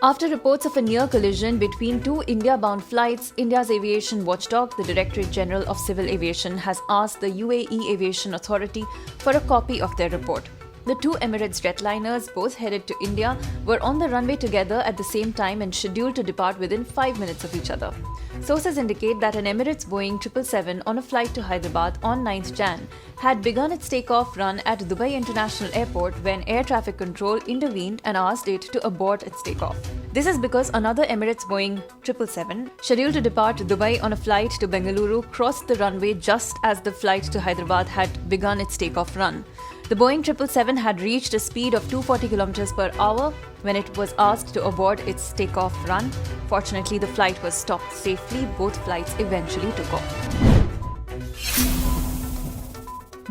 After reports of a near collision between two India-bound flights, India's aviation watchdog, the Directorate General of Civil Aviation, has asked the UAE Aviation Authority for a copy of their report. The two Emirates jetliners, both headed to India, were on the runway together at the same time and scheduled to depart within 5 minutes of each other. Sources indicate that an Emirates Boeing 777 on a flight to Hyderabad on 9th Jan had begun its takeoff run at Dubai International Airport when air traffic control intervened and asked it to abort its takeoff. This is because another Emirates Boeing 777, scheduled to depart Dubai on a flight to Bengaluru, crossed the runway just as the flight to Hyderabad had begun its takeoff run. The Boeing 777 had reached a speed of 240 km per hour when it was asked to abort its takeoff run. Fortunately, the flight was stopped safely. Both flights eventually took off.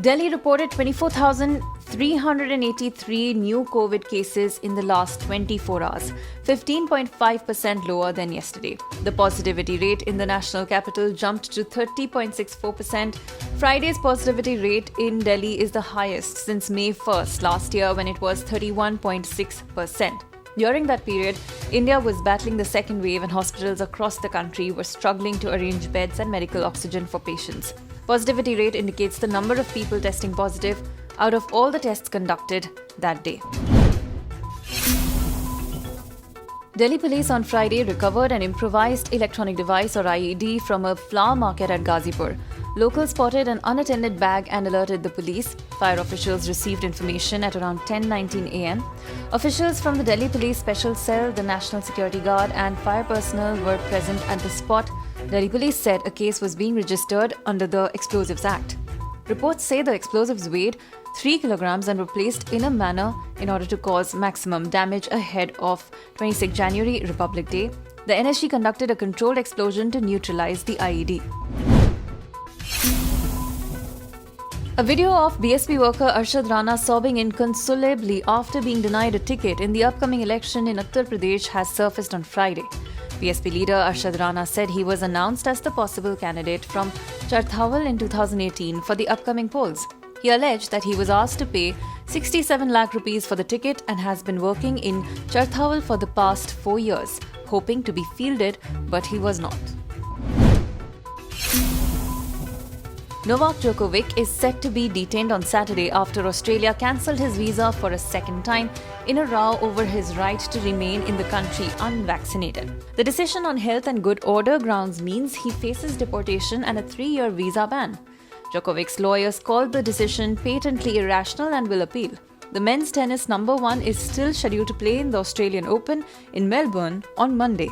Delhi reported 24,383 new COVID cases in the last 24 hours, 15.5% lower than yesterday. The positivity rate in the national capital jumped to 30.64%. Friday's positivity rate in Delhi is the highest since May 1st last year, when it was 31.6%. During that period, India was battling the second wave and hospitals across the country were struggling to arrange beds and medical oxygen for patients. Positivity rate indicates the number of people testing positive out of all the tests conducted that day. Delhi police on Friday recovered an improvised electronic device or IED from a flower market at Ghazipur. Locals spotted an unattended bag and alerted the police. Fire officials received information at around 10:19 a.m. Officials from the Delhi Police Special Cell, the National Security Guard and fire personnel were present at the spot. Delhi police said a case was being registered under the Explosives Act. Reports say the explosives weighed 3 kilograms and were placed in a manner in order to cause maximum damage ahead of 26 January, Republic Day. The NSG conducted a controlled explosion to neutralize the IED. A video of BSP worker Arshad Rana sobbing inconsolably after being denied a ticket in the upcoming election in Uttar Pradesh has surfaced on Friday. BSP leader Arshad Rana said he was announced as the possible candidate from Charthawal in 2018 for the upcoming polls. He alleged that he was asked to pay 67 lakh rupees for the ticket and has been working in Charthawal for the past 4 years, hoping to be fielded, but he was not. Novak Djokovic is set to be detained on Saturday after Australia cancelled his visa for a second time in a row over his right to remain in the country unvaccinated. The decision on health and good order grounds means he faces deportation and a 3-year visa ban. Djokovic's lawyers called the decision patently irrational and will appeal. The men's tennis number 1 is still scheduled to play in the Australian Open in Melbourne on Monday.